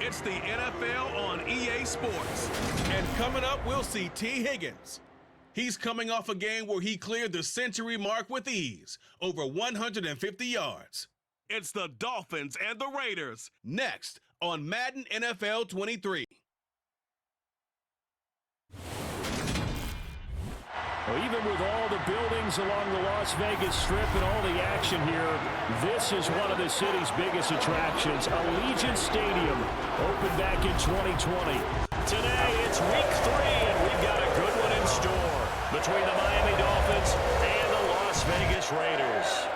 It's the NFL on EA Sports. And coming up, we'll see T. Higgins. He's coming off a game where he cleared the century mark with ease, over 150 yards. It's the Dolphins and the Raiders, next on Madden NFL 23. Well, even with all the buildings along the Las Vegas Strip and all the action here, this is one of the city's biggest attractions. Allegiant Stadium opened back in 2020. Today, it's week 3, and we've got a good one in store between the Miami Dolphins and the Las Vegas Raiders.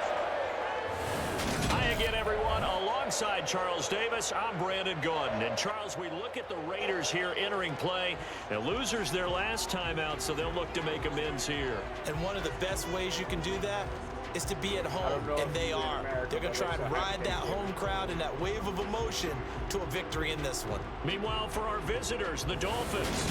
Hi again, everyone. Alongside Charles Davis, I'm Brandon Gaudin. And Charles, we look at the Raiders here entering play. The losers their last time out, so they'll look to make amends here. And one of the best ways you can do that is to be at home, and they are. They're going to try and ride that home crowd and that wave of emotion to a victory in this one. Meanwhile, for our visitors, the Dolphins,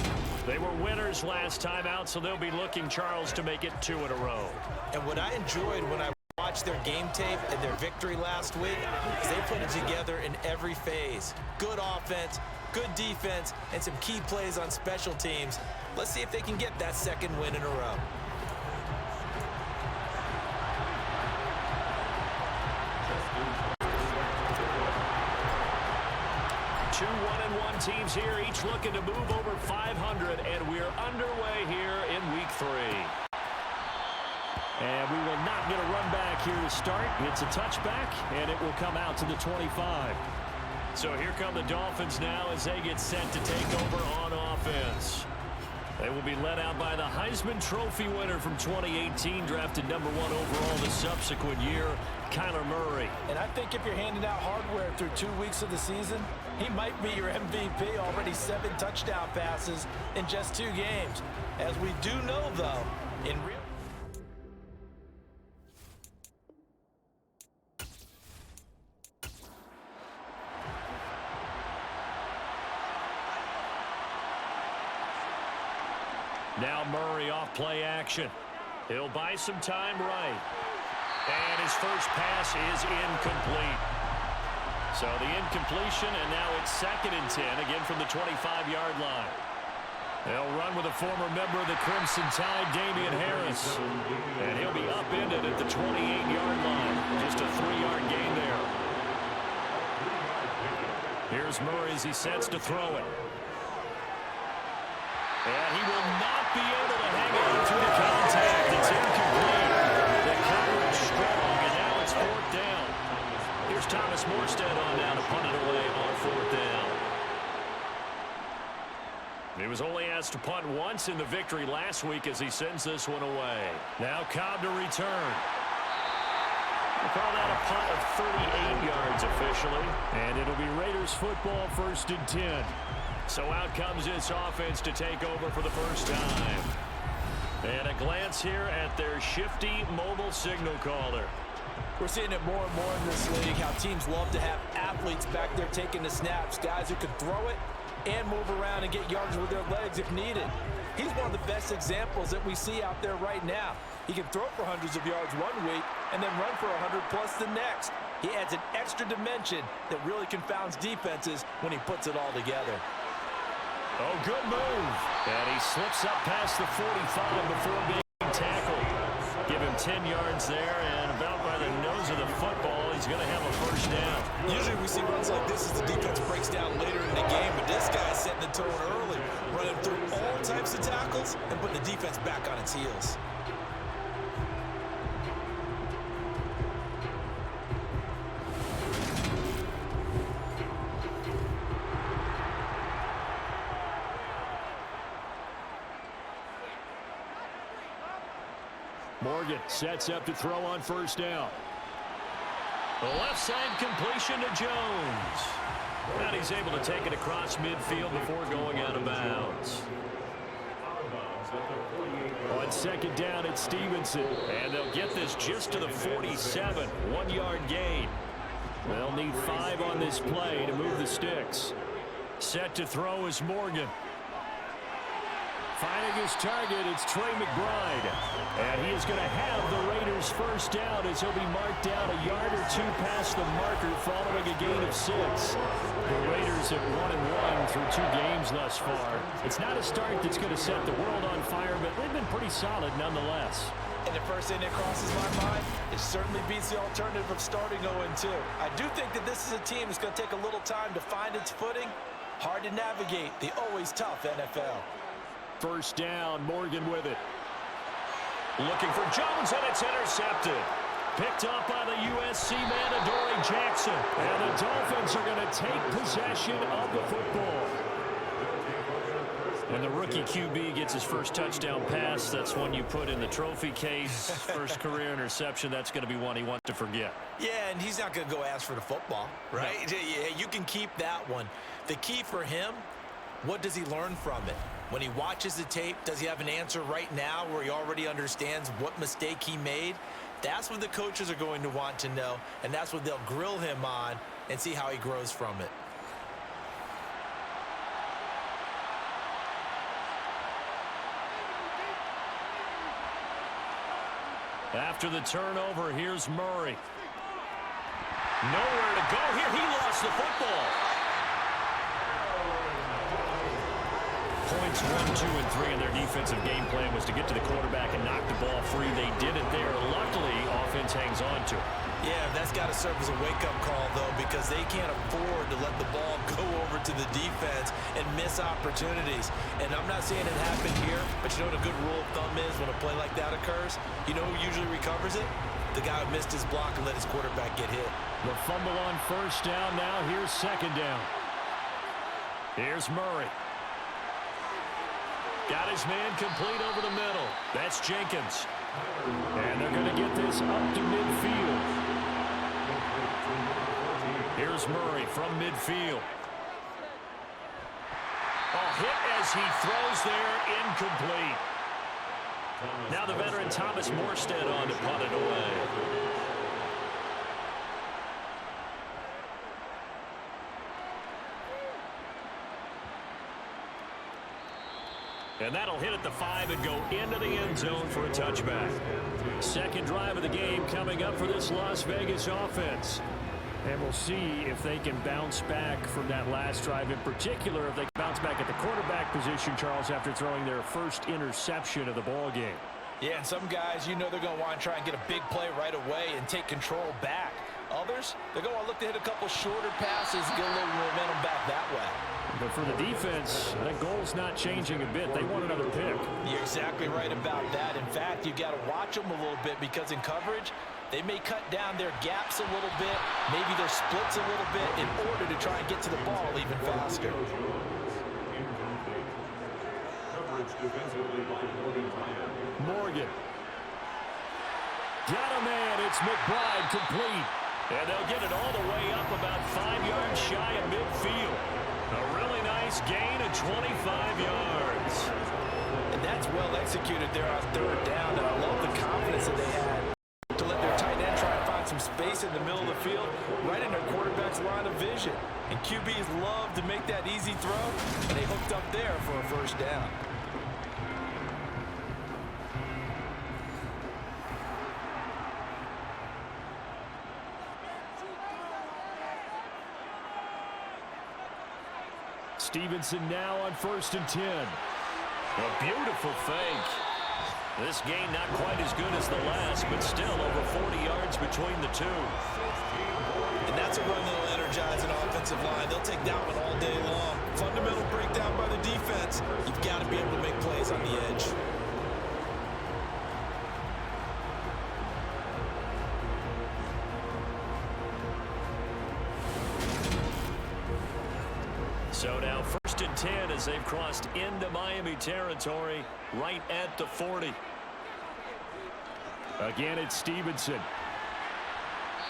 they were winners last time out, so they'll be looking, Charles, to make it 2 in a row. And what I enjoyed when I watched their game tape and their victory last week is they put it together in every phase. Good offense, good defense, and some key plays on special teams. Let's see if they can get that second win in a row. Two 1-1 teams here, each looking to move over 500, and we're underway here in week 3. And we will not get a run back here to start. It's a touchback, and it will come out to the 25. So here come the Dolphins now as they get set to take over on offense. They will be led out by the Heisman Trophy winner from 2018, drafted #1 overall the subsequent year, Kyler Murray. And I think if you're handing out hardware through 2 weeks of the season, he might be your MVP. Already 7 touchdown passes in just 2 games. As we do know, though, in real now Murray off play action. He'll buy some time right. And his first pass is incomplete. So the incompletion, and now it's 2nd and 10, again from the 25-yard line. They'll run with a former member of the Crimson Tide, Damian Harris. And he'll be upended at the 28-yard line. Just a 3-yard gain there. Here's Murray as he sets to throw it. And he will not be able to hang on through the contact. It's incomplete. The coverage strong, and now it's 4th down. Here's Thomas Morstead on now to punt it away on 4th down. He was only asked to punt once in the victory last week as he sends this one away. Now Cobb to return. We'll call that a punt of 38 yards officially. And it'll be Raiders football, 1st and 10. So out comes this offense to take over for the first time. And a glance here at their shifty mobile signal caller. We're seeing it more and more in this league, how teams love to have athletes back there taking the snaps, guys who can throw it and move around and get yards with their legs if needed. He's one of the best examples that we see out there right now. He can throw for hundreds of yards one week and then run for 100+ the next. He adds an extra dimension that really confounds defenses when he puts it all together. Oh, good move. And he slips up past the 45 before being tackled. Give him 10 yards there, and about by the nose of the football, he's going to have a first down. Usually we see runs like this as the defense breaks down later in the game, but this guy's setting the tone early, running through all types of tackles and putting the defense back on its heels. Morgan sets up to throw on 1st down. The left side completion to Jones. And he's able to take it across midfield before going out of bounds. On 2nd down, it's Stevenson. And they'll get this just to the 47. 1-yard gain. They'll need 5 on this play to move the sticks. Set to throw is Morgan. Finding his target, it's Trey McBride. And he is going to have the Raiders Raiders first down as he'll be marked down a yard or two past the marker following a gain of 6. The Raiders at 1-1 through 2 games thus far. It's not a start that's going to set the world on fire, but they've been pretty solid nonetheless. And the first thing that crosses my mind, it certainly beats the alternative of starting 0-2. I do think that this is a team that's going to take a little time to find its footing. Hard to navigate the always tough NFL. First down, Morgan with it. Looking for Jones, and it's intercepted. Picked up by the USC man, Adoree Jackson. And the Dolphins are going to take possession of the football. When the rookie QB gets his first touchdown pass, that's one you put in the trophy case. First career interception, that's going to be one he wants to forget. Yeah, and he's not going to go ask for the football, right? No. Yeah, you can keep that one. The key for him, what does he learn from it? When he watches the tape, does he have an answer right now where he already understands what mistake he made? That's what the coaches are going to want to know, and that's what they'll grill him on and see how he grows from it. After the turnover, here's Murray. Nowhere to go here. He lost the football. Points 1, 2, and 3 in their defensive game plan was to get to the quarterback and knock the ball free. They did it there. Luckily, offense hangs on to it. Yeah, that's got to serve as a wake-up call, though, because they can't afford to let the ball go over to the defense and miss opportunities. And I'm not saying it happened here, but you know what a good rule of thumb is when a play like that occurs? You know who usually recovers it? The guy who missed his block and let his quarterback get hit. The fumble on first down now. Here's second down. Here's Murray. Got his man complete over the middle. That's Jenkins. And they're going to get this up to midfield. Here's Murray from midfield. Oh, hit as he throws there, incomplete. Now the veteran Thomas Morstead on to punt it away. And that'll hit at the 5 and go into the end zone for a touchback. Second drive of the game coming up for this Las Vegas offense. And we'll see if they can bounce back from that last drive. In particular, if they can bounce back at the quarterback position, Charles, after throwing their first interception of the ball game. Yeah, and some guys, you know they're going to want to try and get a big play right away and take control back. Others, they're going to look to hit a couple shorter passes and get a little momentum back that way. But for the defense, that goal's not changing a bit. They want another pick. You're exactly right about that. In fact, you've got to watch them a little bit because in coverage, they may cut down their gaps a little bit, maybe their splits a little bit in order to try and get to the ball even faster. Morgan. Got a man. It's McBride complete. And they'll get it all the way up about 5 yards shy of midfield. A really nice gain of 25 yards. And that's well executed there on third down. And I love the confidence that they had to let their tight end try and find some space in the middle of the field, right in their quarterback's line of vision. And QBs love to make that easy throw, and they hooked up there for a first down. Stevenson now on 1st and 10. A beautiful fake. This gain not quite as good as the last, but still over 40 yards between the two. And that's a run that'll energize an offensive line. They'll take that one all day long. Fundamental breakdown by the defense. You've got to be able to make plays on the edge. So now 1st and 10 as they've crossed into Miami territory right at the 40. Again, it's Stevenson.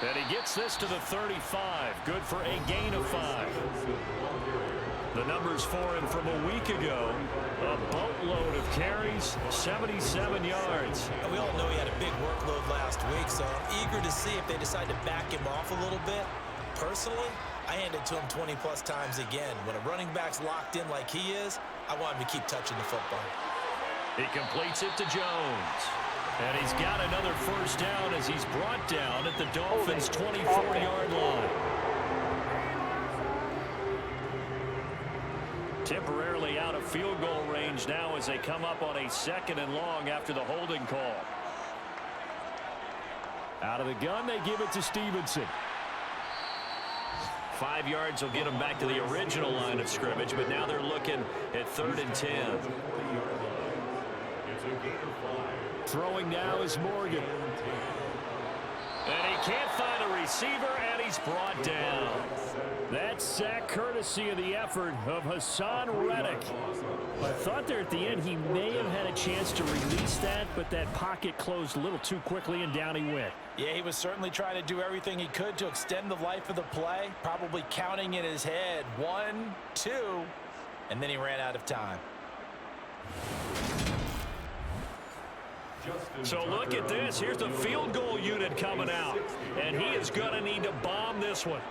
And he gets this to the 35. Good for a gain of 5. The numbers for him from a week ago. A boatload of carries, 77 yards. We all know he had a big workload last week, so I'm eager to see if they decide to back him off a little bit. Personally, I hand it to him 20-plus times again. When a running back's locked in like he is, I want him to keep touching the football. He completes it to Jones. And he's got another first down as he's brought down at the Dolphins' 24-yard line. Temporarily out of field goal range now as they come up on a 2nd and long after the holding call. Out of the gun, they give it to Stevenson. 5 yards will get them back to the original line of scrimmage, but now they're looking at 3rd and 10. Throwing now is Morgan. And he can't find a receiver, and he's brought down. That sack courtesy of the effort of Hassan Reddick. I thought there at the end he may have had a chance to release that, but that pocket closed a little too quickly, and down he went. Yeah, he was certainly trying to do everything he could to extend the life of the play, probably counting in his head 1, 2, and then he ran out of time. So look at this. Here's the field goal unit coming out, and he is going to need to bomb this one.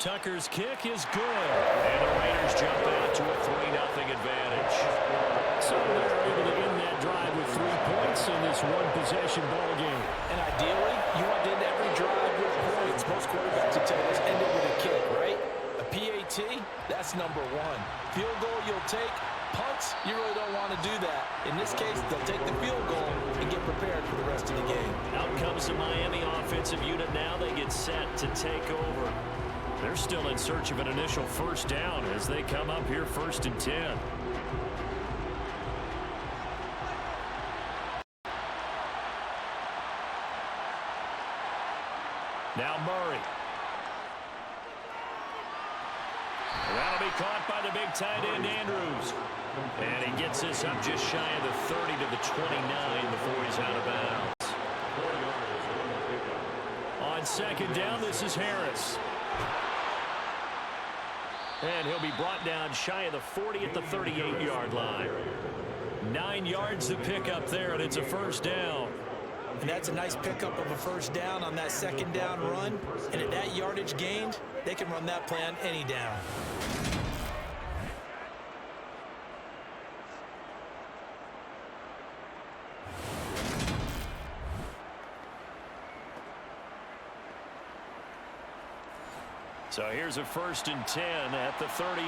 Tucker's kick is good, and the Raiders jump out to a 3-0 advantage. So they're able to end that drive with 3 points in this one-possession ball game. And ideally, you want to end every drive with points. Most quarterbacks would tell us end it with a kick, right? A PAT, that's number 1. Field goal you'll take. Punts, you really don't want to do that. In this case, they'll take the field goal and get prepared for the rest of the game. Out comes the Miami offensive unit now. They get set to take over. They're still in search of an initial first down as they come up here 1st and 10. Now Murray. That'll be caught by the big tight end, Andrews. And he gets this up just shy of the 30 to the 29 before he's out of bounds. On 2nd down, this is Harris. And he'll be brought down shy of the 40 at the 38-yard line. 9 yards to pick up there, and it's a first down. And that's a nice pickup of a first down on that 2nd down run. And at that yardage gained, they can run that play on any down. So here's a 1st and 10 at the 38.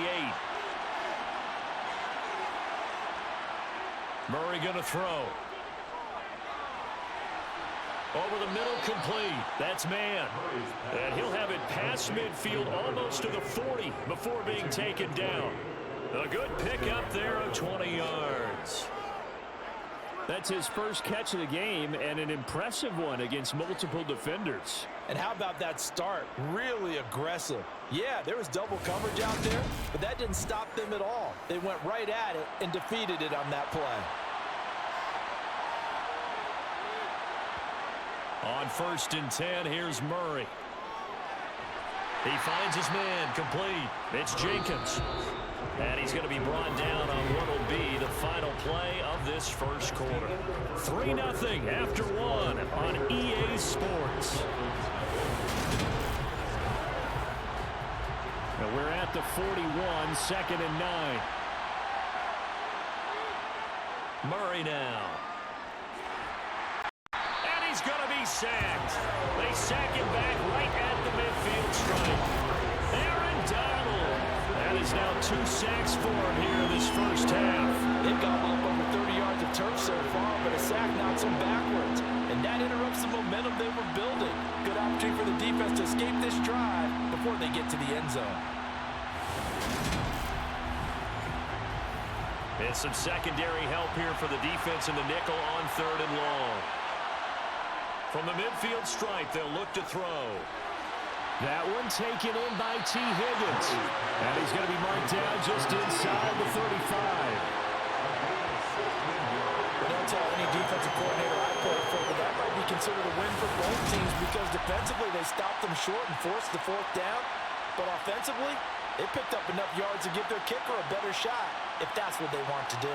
Murray going to throw. Over the middle, complete. That's man. And he'll have it past midfield almost to the 40 before being taken down. A good pickup there of 20 yards. That's his first catch of the game, and an impressive one against multiple defenders. And how about that start? Really aggressive. Yeah, there was double coverage out there, but that didn't stop them at all. They went right at it and defeated it on that play. On 1st and 10, here's Murray. He finds his man, complete. It's Jenkins. And he's going to be brought down on what will be the final play of this first quarter. 3-0 after 1 on EA Sports. Now we're at the 41, 2nd and 9. Murray now. And he's going to be sacked. They sack him back right at the midfield stripe. Aaron Donald. That is now 2 sacks for him here in this first half. They've got up over 30 yards of turf so far, but a sack knocks them backwards. And that interrupts the momentum they were building. Good opportunity for the defense to escape this drive before they get to the end zone. And some secondary help here for the defense in the nickel on 3rd and long. From the midfield stripe, they'll look to throw. That one taken in by T. Higgins. And he's going to be marked down just inside the 35. Well, don't tell any defensive coordinator I played for, but that might be considered a win for both teams because defensively they stopped them short and forced the 4th down. But offensively, they picked up enough yards to give their kicker a better shot if that's what they want to do.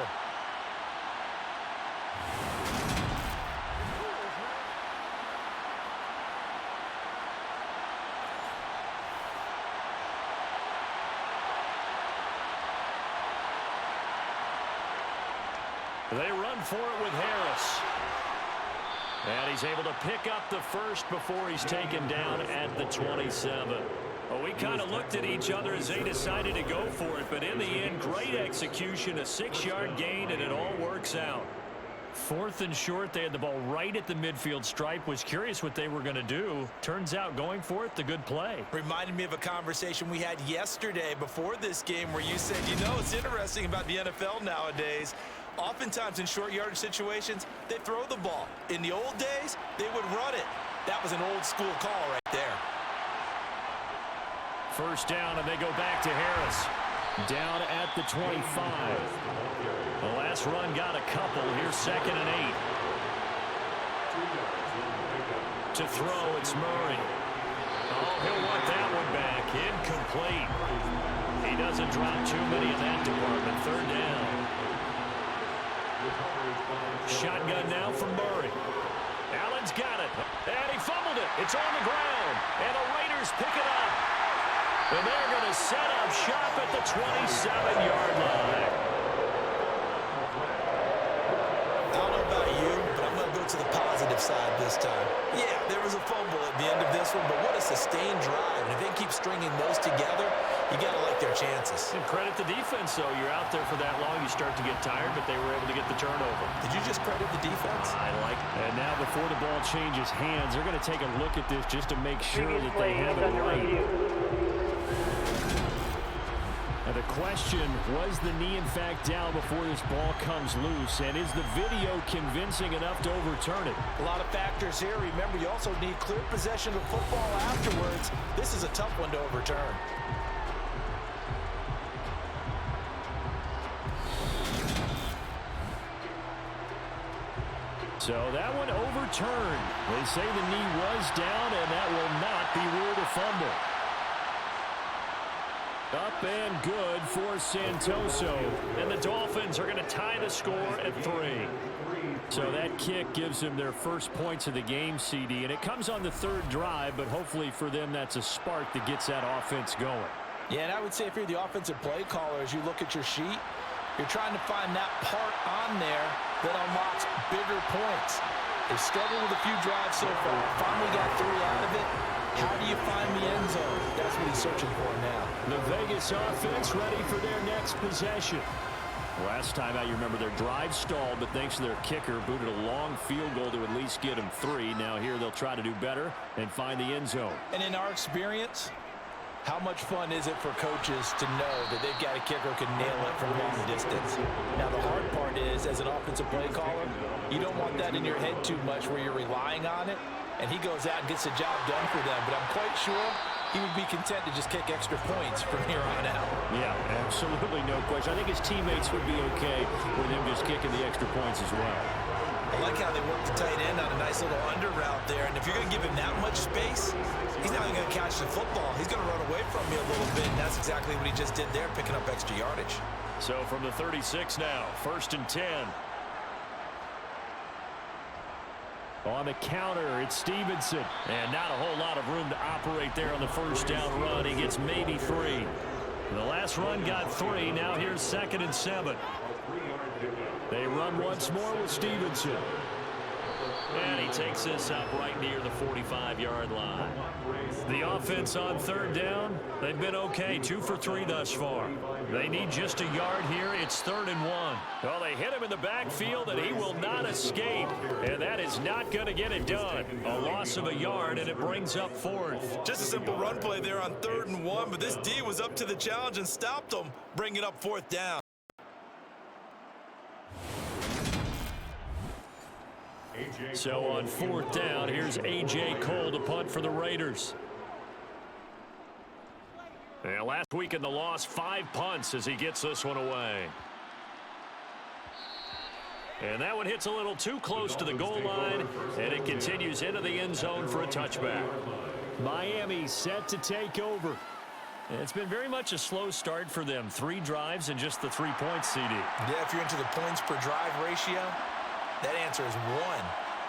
They run for it with Harris. And he's able to pick up the first before he's taken down at the 27. Well, we kind of looked at each other as they decided to go for it, but in the end, great execution, a 6-yard gain, and it all works out. 4th and short, they had the ball right at the midfield stripe. Was curious what they were going to do. Turns out going for it, the good play. Reminded me of a conversation we had yesterday before this game where you said, it's interesting about the NFL nowadays. Oftentimes in short yardage situations, they throw the ball. In the old days, they would run it. That was an old school call right there. First down, and they go back to Harris. Down at the 25. The last run got a couple. Here's 2nd and 8. To throw, it's Murray. Oh, he'll want that one back. Incomplete. He doesn't drop too many in that department. 3rd down. Shotgun now from Murray. Allen's got it. And he fumbled it. It's on the ground. And the Raiders pick it up. And they're going to set up shop at the 27-yard line. I don't know about you, but I'm going to go to the positive side this time. Yeah, there was a fumble at the end of this one, but what a sustained drive. And if they keep stringing those together, you got to like their chances. And credit the defense, though. You're out there for that long, you start to get tired, but they were able to get the turnover. Did you just credit the defense? I like it. And now before the ball changes hands, they're going to take a look at this just to make sure that they have it right. Now the question, was the knee in fact down before this ball comes loose? And is the video convincing enough to overturn it? A lot of factors here. Remember, you also need clear possession of football afterwards. This is a tough one to overturn. So that one overturned. They say the knee was down, and that will not be ruled a fumble. Up and good for Santoso. And the Dolphins are going to tie the score at 3. So that kick gives them their first points of the game, CD. And it comes on the 3rd drive, but hopefully for them that's a spark that gets that offense going. Yeah, and I would say if you're the offensive play caller, as you look at your sheet, you're trying to find that part on there that unlocks bigger points. They've struggled with a few drives so far. Finally got 3 out of it. How do you find the end zone? That's what he's searching for now. The Vegas offense ready for their next possession. Last time out, you remember their drive stalled, but thanks to their kicker, booted a long field goal to at least get them 3. Now here they'll try to do better and find the end zone. And in our experience, how much fun is it for coaches to know that they've got a kicker who can nail it from long distance? Now, the hard part is, as an offensive play caller, you don't want that in your head too much where you're relying on it, and he goes out and gets the job done for them. But I'm quite sure he would be content to just kick extra points from here on out. Yeah, absolutely no question. I think his teammates would be okay with him just kicking the extra points as well. I like how they work the tight end on a nice little under route there. And if you're going to give him that much space, he's not even going to catch the football. He's going to run away from you a little bit, and that's exactly what he just did there, picking up extra yardage. So from the 36 now, 1st and 10. On the counter, it's Stevenson. And not a whole lot of room to operate there on the first down run. He gets maybe 3. The last run got 3. Now here's 2nd and 7. They run once more with Stevenson. And he takes this up right near the 45-yard line. The offense on 3rd down, they've been okay. 2 for 3 thus far. They need just a yard here. It's 3rd and 1. Well, they hit him in the backfield, and he will not escape. And that is not going to get it done. A loss of a yard, and it brings up 4th. Just a simple run play there on 3rd and 1, but this D was up to the challenge and stopped him, bringing up 4th down. So on 4th down, here's A.J. Cole to punt for the Raiders. And last week in the loss, 5 punts as he gets this one away. And that one hits a little too close to the goal line, and it continues into the end zone for a touchback. Miami set to take over. And it's been very much a slow start for them. 3 drives and just the 3 points, CD. Yeah, if you're into the points per drive ratio, that answer is 1.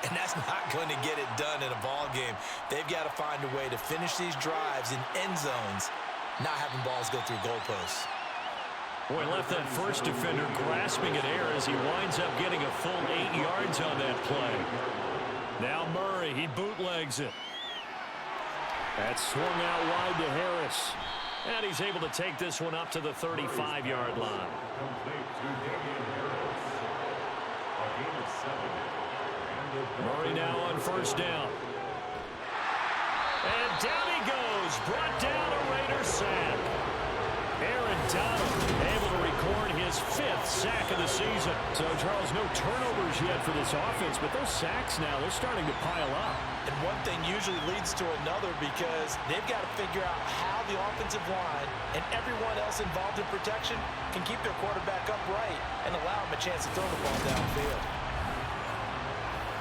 And that's not going to get it done in a ball game. They've got to find a way to finish these drives in end zones, not having balls go through goalposts. Boy, left that first defender grasping at air as he winds up getting a full 8 yards on that play. Now Murray, he bootlegs it. That's swung out wide to Harris. And he's able to take this one up to the 35-yard line. Murray now on first down. And down he goes. Brought down a Raider sack. Aaron Donald able to record his 5th sack of the season. So, Charles, no turnovers yet for this offense, but those sacks now, they're starting to pile up. And one thing usually leads to another because they've got to figure out how the offensive line and everyone else involved in protection can keep their quarterback upright and allow him a chance to throw the ball downfield.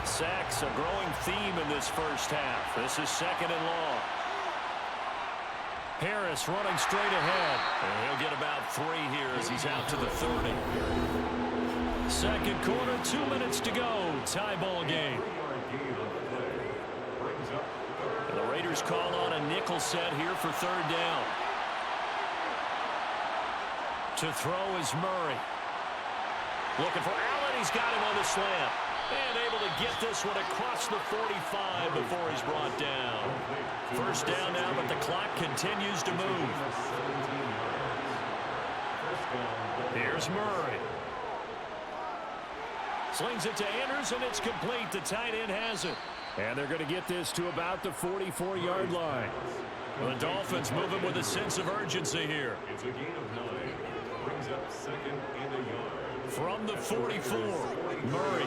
Sacks, a growing theme in this first half. This is 2nd and long. Harris running straight ahead. And he'll get about 3 here as he's out to the 30. Second quarter, 2 minutes to go. Tie ball game. And the Raiders call on a nickel set here for 3rd down. To throw is Murray. Looking for Allen. He's got him on the slant. And able to get this one across the 45 before he's brought down. First down now, but the clock continues to move. Here's Murray. Slings it to Andrews, and it's complete. The tight end has it. And they're going to get this to about the 44-yard line. The Dolphins moving with a sense of urgency here. It's a gain of 9. Brings up 2nd and a yard. From the 44, Murray.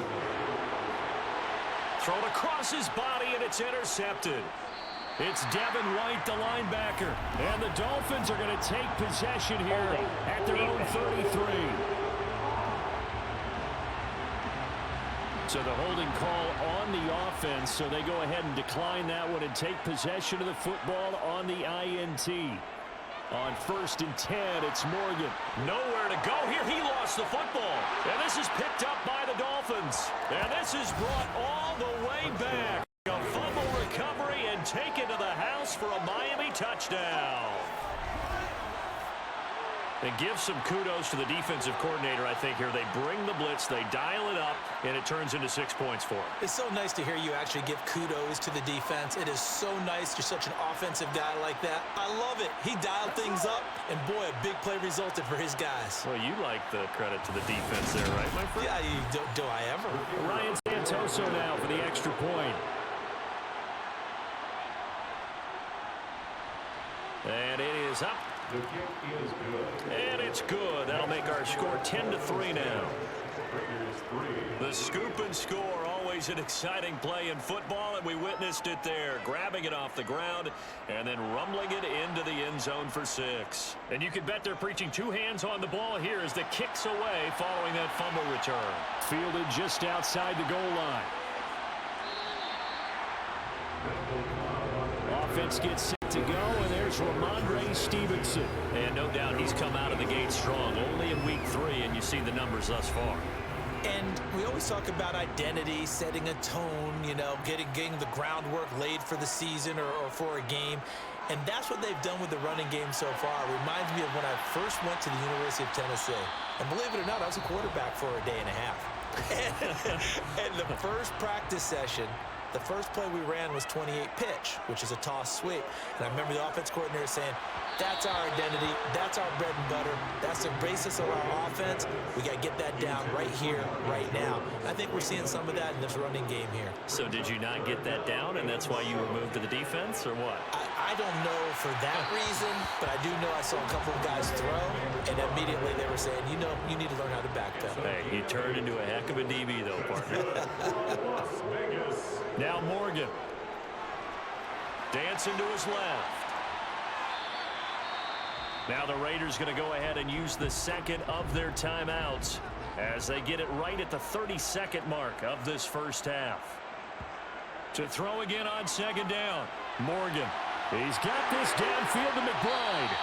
Thrown across his body, and it's intercepted. It's Devin White, the linebacker. And the Dolphins are going to take possession here at their own 33. So the holding call on the offense, so they go ahead and decline that one and take possession of the football on the INT. On 1st and 10, it's Morgan. Nowhere to go here. He lost the football. And this is picked up by the Dolphins. And this is brought all the way back. A fumble recovery and taken to the house for a Miami touchdown. And give some kudos to the defensive coordinator, I think, here. They bring the blitz, they dial it up, and it turns into 6 points for them. It's so nice to hear you actually give kudos to the defense. It is so nice you're such an offensive guy like that. I love it. He dialed things up, and boy, a big play resulted for his guys. Well, you like the credit to the defense there, right, my friend? Yeah, do I ever? Ryan Santoso now for the extra point. And it is up. The kick is good. And it's good. That'll make our score 10-3 now. The scoop and score, always an exciting play in football, and we witnessed it there. Grabbing it off the ground and then rumbling it into the end zone for 6. And you can bet they're preaching 2 hands on the ball here as the kick's away following that fumble return. Fielded just outside the goal line. Offense gets set to go, and there's Ramondre Stevenson. And no doubt he's come out of the gate strong, only in week 3, and you see the numbers thus far. And we always talk about identity, setting a tone, you know, getting the groundwork laid for the season or for a game. And that's what they've done with the running game so far. It reminds me of when I first went to the University of Tennessee. And believe it or not, I was a quarterback for a day and a half. And the first practice session, the first play we ran was 28 pitch, which is a toss sweep. And I remember the offense coordinator saying, that's our identity, that's our bread and butter, that's the basis of our offense. We got to get that down right here, right now. I think we're seeing some of that in this running game here. So did you not get that down, and that's why you were moved to the defense, or what? I don't know for that reason, but I do know I saw a couple of guys throw, and immediately they were saying, you know, you need to learn how to backpedal. Hey, you turned into a heck of a DB, though, partner. Las Vegas. Now Morgan. Dancing to his left. Now the Raiders going to go ahead and use the second of their timeouts as they get it right at the 32nd mark of this first half. To throw again on second down. Morgan. He's got this downfield to McBride.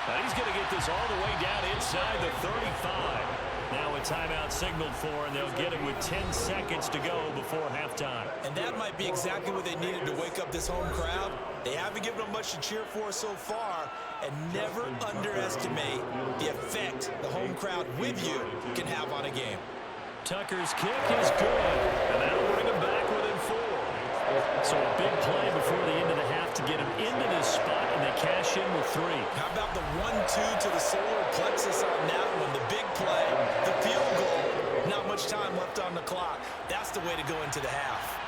And he's going to get this all the way down inside the 35. Now a timeout signaled for, and they'll get it with 10 seconds to go before halftime. And that might be exactly what they needed to wake up this home crowd. They haven't given them much to cheer for so far, and never underestimate the effect the home crowd with you can have on a game. Tucker's kick is good, and that'll bring them back within 4. So a big play before the end of the half to get them into this spot, and they cash in with 3. How about the 1-2 to the solar plexus on that one? The big play, the field goal. Not much time left on the clock. That's the way to go into the half.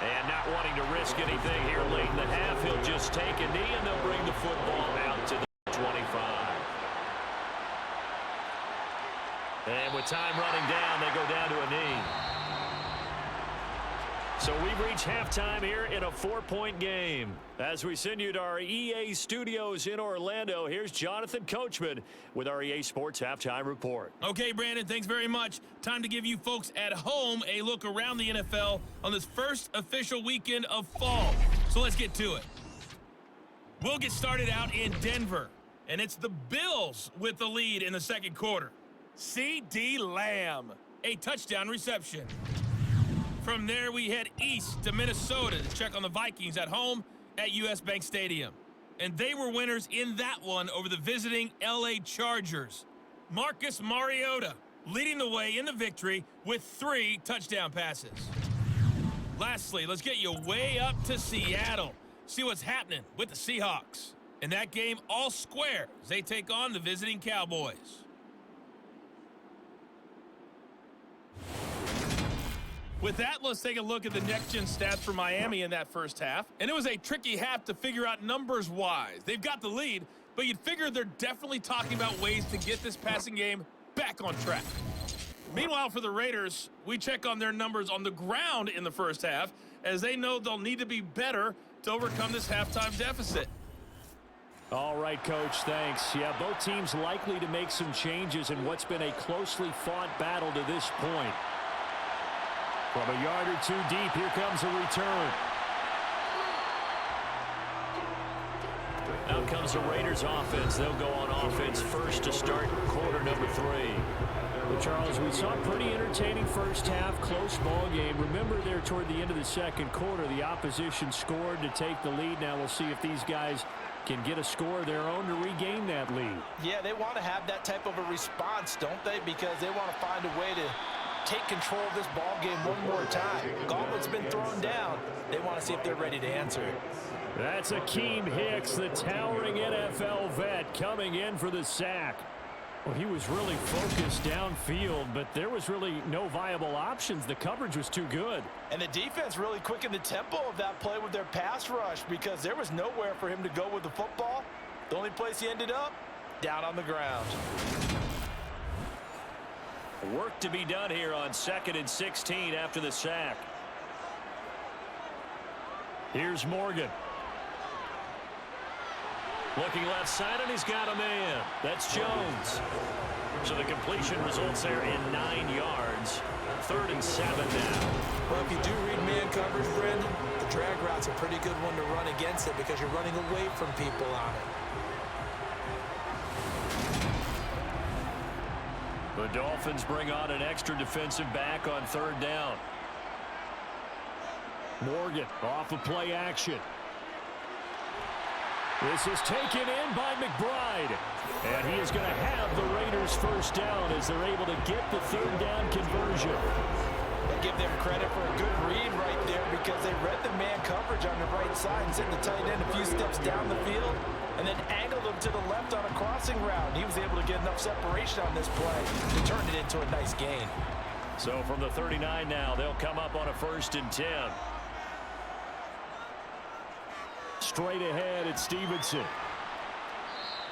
And not wanting to risk anything here late in the half, he'll just take a knee, and they'll bring the football out to the 25. And with time running down, they go down to a knee. So we've reached halftime here in a 4-point game. As we send you to our EA studios in Orlando, here's Jonathan Coachman with our EA Sports Halftime Report. Okay, Brandon, thanks very much. Time to give you folks at home a look around the NFL on this first official weekend of fall. So let's get to it. We'll get started out in Denver, and it's the Bills with the lead in the second quarter. CeeDee Lamb, a touchdown reception. From there, we head east to Minnesota to check on the Vikings at home at US Bank Stadium. And they were winners in that one over the visiting LA Chargers. Marcus Mariota leading the way in the victory with 3 touchdown passes. Lastly, let's get you way up to Seattle. See what's happening with the Seahawks. In that game, all square as they take on the visiting Cowboys. With that, let's take a look at the next-gen stats for Miami in that first half. And it was a tricky half to figure out numbers-wise. They've got the lead, but you'd figure they're definitely talking about ways to get this passing game back on track. Meanwhile, for the Raiders, we check on their numbers on the ground in the first half, as they know they'll need to be better to overcome this halftime deficit. All right, Coach, thanks. Yeah, both teams likely to make some changes in what's been a closely fought battle to this point. From a yard or 2 deep, here comes a return. Out comes the Raiders offense. They'll go on offense first to start quarter number 3. Well, Charles, we saw a pretty entertaining first half, close ball game. Remember there toward the end of the second quarter, the opposition scored to take the lead. Now we'll see if these guys can get a score of their own to regain that lead. Yeah, they want to have that type of a response, don't they? Because they want to find a way to take control of this ball game one more time. Gauntlet's been thrown down. They want to see if they're ready to answer it. That's Akeem Hicks, the towering NFL vet, coming in for the sack. Well, he was really focused downfield, but there was really no viable options. The coverage was too good. And the defense really quickened the tempo of that play with their pass rush because there was nowhere for him to go with the football. The only place he ended up, down on the ground. Work to be done here on 2nd and 16 after the sack. Here's Morgan. Looking left side, and he's got a man. That's Jones. So the completion results there in 9 yards. 3rd and 7 now. Well, if you do read man coverage, Brendan, the drag route's a pretty good one to run against it because you're running away from people on it. The Dolphins bring on an extra defensive back on 3rd down. Morgan off of play action. This is taken in by McBride. And he is going to have the Raiders first down as they're able to get the 3rd down conversion. I give them credit for a good read right there because they read the man coverage on the right side and sent the tight end a few steps down the field and then angled him to the left on a crossing route. He was able to get enough separation on this play to turn it into a nice gain. So from the 39 now, they'll come up on a 1st and 10. Straight ahead, it's Stevenson.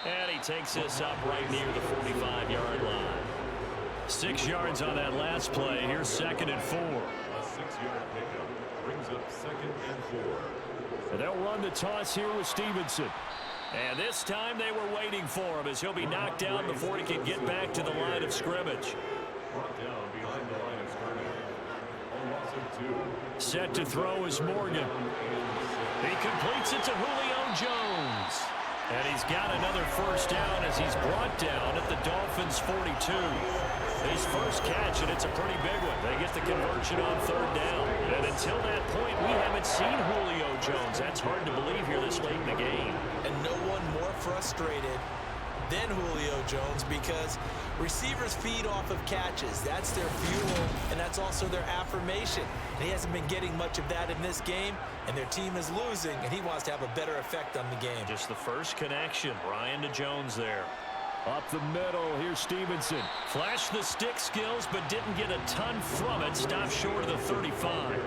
And he takes this up right near the 45-yard line. 6 yards on that last play. Here's 2nd and 4. A 6-yard pickup brings up 2nd and 4. And they'll run the toss here with Stevenson. And this time they were waiting for him as he'll be knocked down before he can get back to the line of scrimmage. Brought down behind the line of scrimmage. A loss of 2. Set to throw is Morgan. He completes it to Julio Jones. And he's got another first down as he's brought down at the Dolphins' 42. His first catch, and it's a pretty big one. They get the conversion on third down. And until that point, we haven't seen Julio Jones. That's hard to believe here this late in the game. And no one more frustrated than Julio Jones because receivers feed off of catches. That's their fuel, and that's also their affirmation. And he hasn't been getting much of that in this game, and their team is losing, and he wants to have a better effect on the game. Just the first connection. Ryan to Jones there. Up the middle, here's Stevenson. Flashed the stick skills, but didn't get a ton from it. Stopped short of the 35.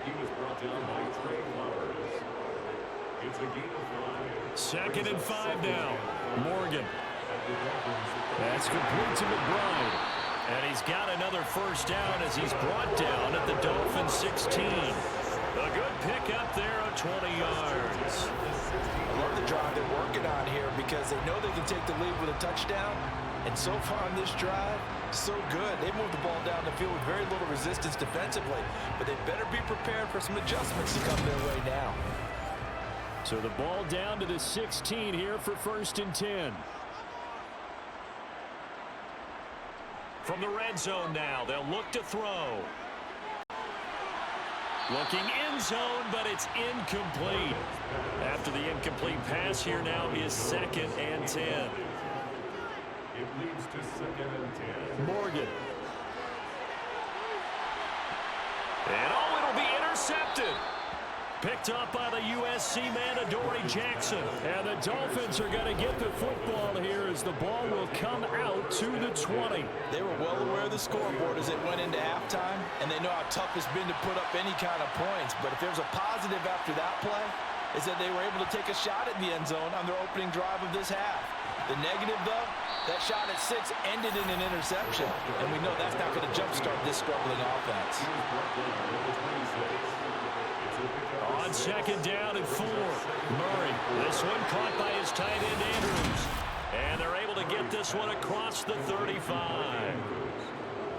He was brought down by Trey Flowers. It's a gain of 5. 2nd and 5 now. Morgan. That's complete to McBride. And he's got another first down as he's brought down at the Dolphins' 16. A good pickup there of 20 yards. I love the drive they're working on here because they know they can take the lead with a touchdown. And so far on this drive, so good. They moved the ball down the field with very little resistance defensively. But they better be prepared for some adjustments to come their way now. So the ball down to the 16 here for 1st and 10. From the red zone now, they'll look to throw. Looking end zone, but it's incomplete. After the incomplete pass, here now is 2nd and 10. It leads to 2nd and 10. Morgan. And it'll be intercepted. Picked up by the USC man, Adoree Jackson. And the Dolphins are going to get the football here as the ball will come out to the 20. They were well aware of the scoreboard as they went into halftime, and they know how tough it's been to put up any kind of points. But if there's a positive after that play, is that they were able to take a shot at the end zone on their opening drive of this half. The negative, though, that shot at 6 ended in an interception, and we know that's not going to jumpstart this struggling offense. On 2nd down and 4. Murray. This one caught by his tight end, Andrews. And they're able to get this one across the 35.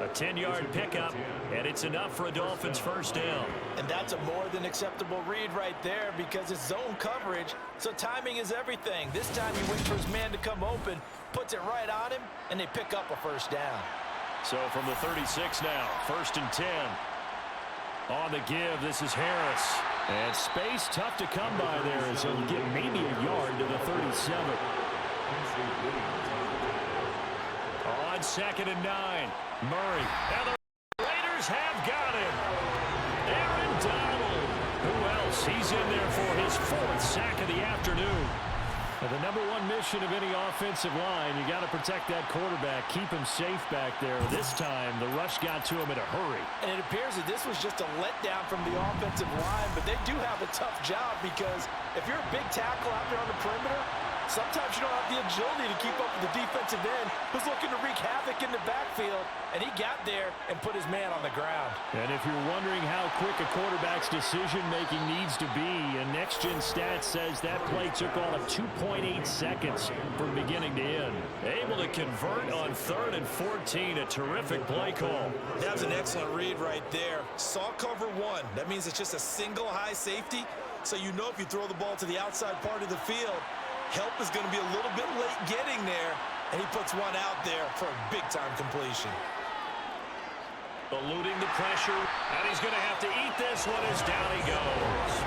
A 10-yard pickup, and it's enough for a Dolphins first down. And that's a more than acceptable read right there because it's zone coverage, so timing is everything. This time he waits for his man to come open, puts it right on him, and they pick up a first down. So from the 36 now, 1st and 10. On the give, this is Harris. And space tough to come by there as he'll get maybe a yard to the 37. On 2nd and 9, Murray. And the Raiders have got him. Aaron Donald. Who else? He's in there for his 4th sack of the afternoon. And the number one mission of any offensive line, you got to protect that quarterback, keep him safe back there. This time, the rush got to him in a hurry. And it appears that this was just a letdown from the offensive line, but they do have a tough job because if you're a big tackle out there on the perimeter, sometimes you don't have the agility to keep up with the defensive end who's looking to wreak havoc in the backfield, and he got there and put his man on the ground. And if you're wondering how quick a quarterback's decision-making needs to be, and Next Gen Stats says that play took all of 2.8 seconds from beginning to end. Able to convert on 3rd and 14, a terrific play call. That was an excellent read right there. Saw cover 1. That means it's just a single high safety, so you know if you throw the ball to the outside part of the field, help is going to be a little bit late getting there, and he puts one out there for a big-time completion. Eluding the pressure, and he's going to have to eat this one as down he goes.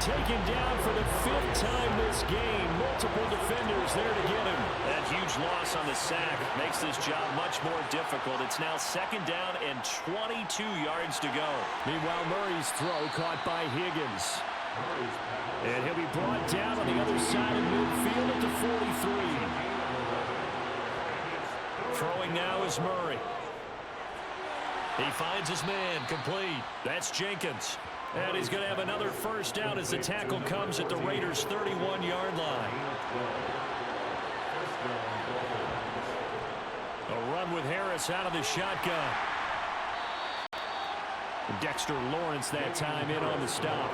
Taken down for the 5th time this game. Multiple defenders there to get him. That huge loss on the sack makes this job much more difficult. It's now 2nd down and 22 yards to go. Meanwhile, Murray's throw caught by Higgins. And he'll be brought down on the other side of midfield at the 43. Throwing now is Murray. He finds his man, complete. That's Jenkins. And he's going to have another first down as the tackle comes at the Raiders' 31-yard line. A run with Harris out of the shotgun. Dexter Lawrence that time in on the stop.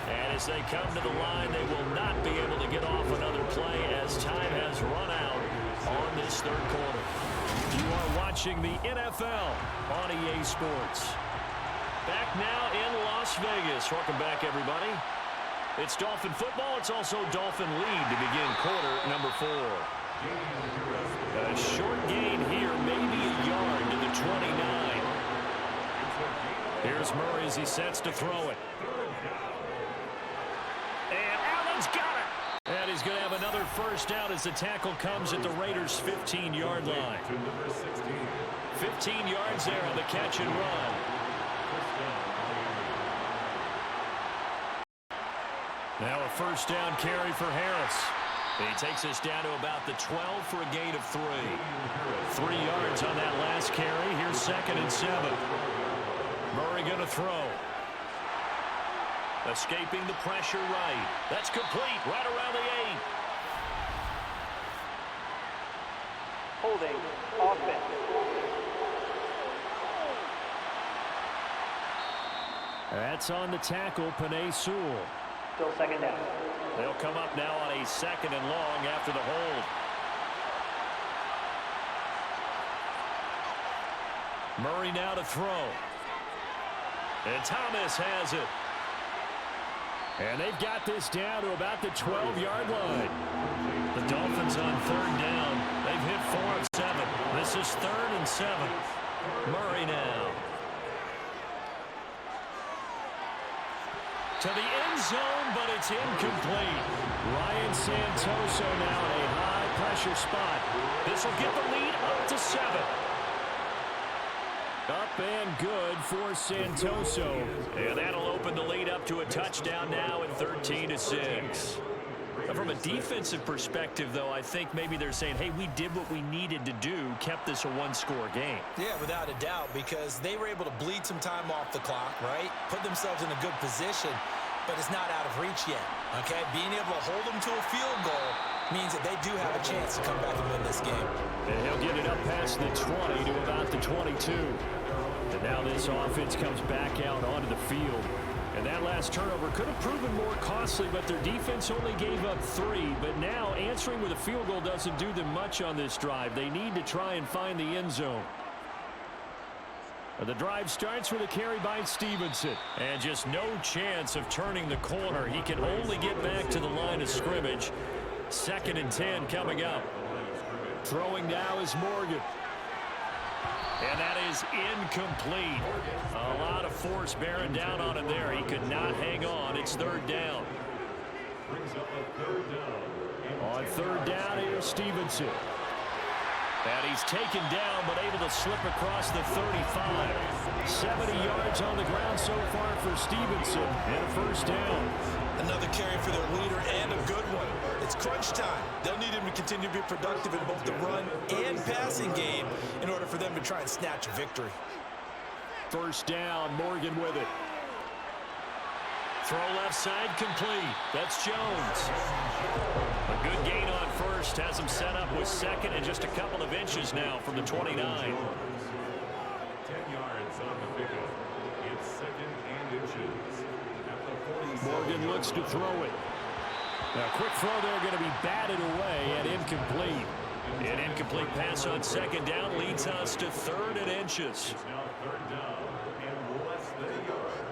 And as they come to the line, they will not be able to get off another play as time has run out on this 3rd quarter. You are watching the NFL on EA Sports. Back now in Las Vegas. Welcome back, everybody. It's Dolphin football. It's also Dolphin lead to begin quarter number 4. A short gain here, maybe a yard to the 29. Here's Murray as he sets to throw it. And Allen's got it. And he's going to have another first down as the tackle comes at the Raiders' 15-yard line. 15 yards there on the catch and run. Now a first down carry for Harris. He takes us down to about the 12 for a gain of 3. 3 yards on that last carry. Here's 2nd and 7. Murray going to throw. Escaping the pressure right. That's complete right around the 8. Holding offense. That's on the tackle, Penei Sewell. Still 2nd down. They'll come up now on a 2nd and long after the hold. Murray now to throw. And Thomas has it. And they've got this down to about the 12-yard line. The Dolphins on 3rd down. They've hit 4 of 7. This is 3rd and 7. Murray now. To the end zone, but it's incomplete. Ryan Santoso now in a high-pressure spot. This will get the lead up to 7. Up and good for Santoso. And that'll open the lead up to a touchdown now at 13-6. From a defensive perspective, though, I think maybe they're saying, hey, we did what we needed to do, kept this a one-score game. Yeah, without a doubt, because they were able to bleed some time off the clock, right? Put themselves in a good position, but it's not out of reach yet, okay? Being able to hold them to a field goal means that they do have a chance to come back and win this game. And he'll get it up past the 20 to about the 22. And now this offense comes back out onto the field. And that last turnover could have proven more costly, but their defense only gave up 3. But now answering with a field goal doesn't do them much on this drive. They need to try and find the end zone. The drive starts with a carry by Stevenson. And just no chance of turning the corner. He can only get back to the line of scrimmage. 2nd and 10 coming up. Throwing now is Morgan. And that is incomplete. A lot of force bearing down on him there. He could not hang on. It's 3rd down. On 3rd down, here's Stevenson. And he's taken down, but able to slip across the 35. 70 yards on the ground so far for Stevenson. And a first down. Another carry for their leader and a good one. It's crunch time. They'll need him to continue to be productive in both the run and passing game in order for them to try and snatch a victory. First down, Morgan with it. Throw left side complete. That's Jones. A good gain on first. Has him set up with 2nd and just a couple of inches now from the 29. 10 yards on the pickup. It's 2nd and inches. Morgan looks to throw it. Now, quick throw there, going to be batted away and incomplete. An incomplete pass on 2nd down leads us to 3rd and inches. It's now 3rd down and less than a yard.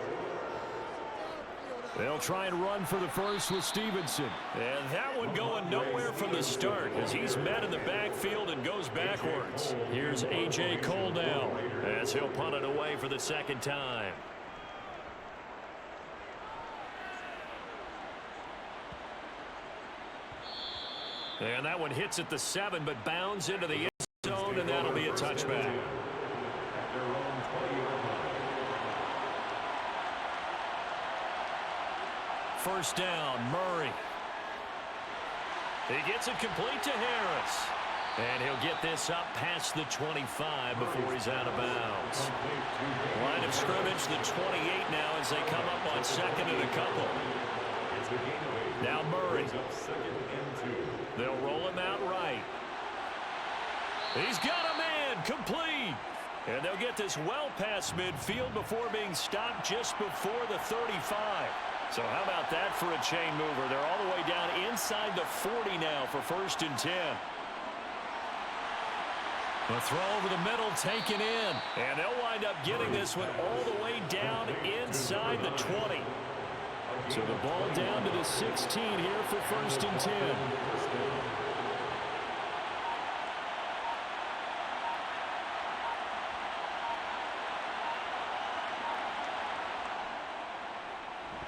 They'll try and run for the first with Stevenson. And that one going nowhere from the start as he's met in the backfield and goes backwards. Here's A.J. Cole now as he'll punt it away for the 2nd time. And that one hits at the 7, but bounds into the end zone, and that'll be a touchback. First down, Murray. He gets it complete to Harris. And he'll get this up past the 25 before he's out of bounds. Line of scrimmage, the 28 now as they come up on 2nd and a couple. Now Murray. They'll roll him out right. He's got a man, complete. And they'll get this well past midfield before being stopped just before the 35. So how about that for a chain mover? They're all the way down inside the 40 now for 1st and 10. The throw over the middle taken in. And they'll wind wind up getting this one all the way down inside the 20. So the ball down to the 16 here for 1st and 10.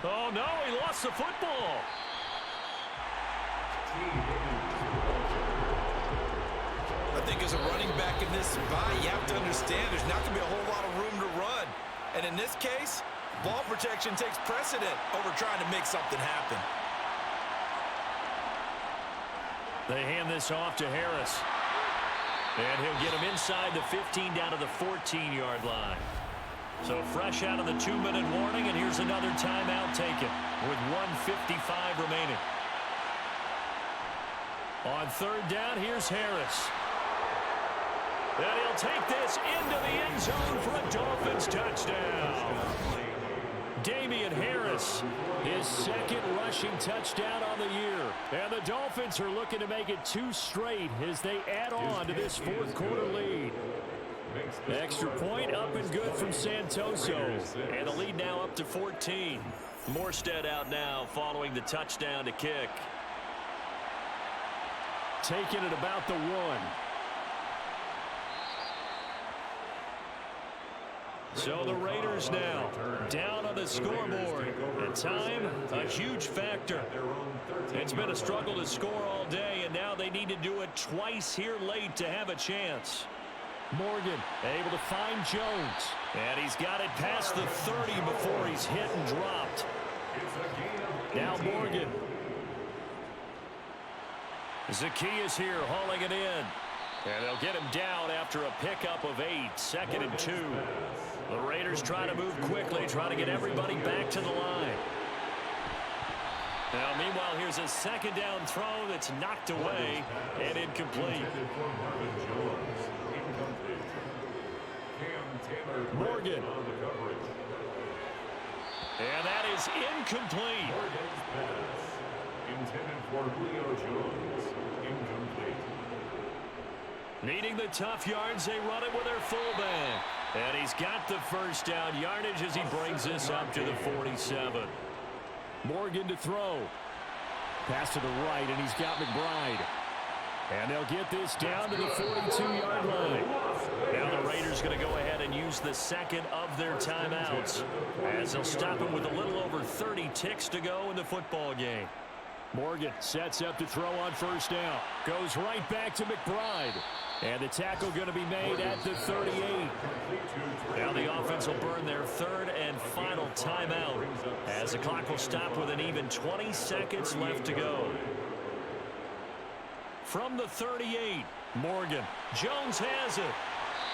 Oh, no, he lost the football. I think as a running back in this spot, you have to understand there's not going to be a whole lot of room to run. And in this case, ball protection takes precedent over trying to make something happen. They hand this off to Harris. And he'll get him inside the 15 down to the 14-yard line. So fresh out of the 2-minute warning, and here's another timeout taken with 1:55 remaining. On 3rd down, here's Harris. And he'll take this into the end zone for a Dolphins touchdown. Damian Harris, his 2nd rushing touchdown on the year. And the Dolphins are looking to make it 2 straight as they add on to this 4th quarter lead. Extra point up and good from Santoso. And the lead now up to 14. Morstead out now following the touchdown to kick. Taking it about the 1. So the Raiders now down on the scoreboard. And time, a huge factor. It's been a struggle to score all day, and now they need to do it twice here late to have a chance. Morgan able to find Jones. And he's got it past the 30 before he's hit and dropped. Now Morgan. Zacchaeus here hauling it in. And they'll get him down after a pickup of 8, 2nd and 2. The Raiders try to move quickly, trying to get everybody back to the line. Now, meanwhile, here's a 2nd down throw that's knocked away and incomplete. Morgan. And that is incomplete. Intended for Julio Jones. Incomplete. Needing the tough yards, they run it with their fullback. And he's got the 1st down yardage as he brings this up to the 47. Morgan to throw. Pass to the right, and he's got McBride. And they'll get this down to the 42-yard line. Now the Raiders going to go ahead and use the 2nd of their timeouts as they'll stop him with a little over 30 ticks to go in the football game. Morgan sets up to throw on 1st down. Goes right back to McBride. And the tackle going to be made at the 38. Now the offense will burn their 3rd and final timeout as the clock will stop with an even 20 seconds left to go. From the 38, Morgan. Jones has it.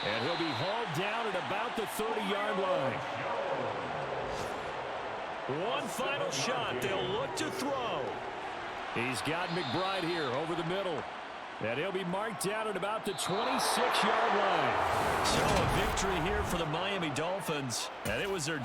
And he'll be hauled down at about the 30-yard line. One final shot. They'll look to throw. He's got McBride here over the middle. And he'll be marked down at about the 26-yard line. So a victory here for the Miami Dolphins. And it was their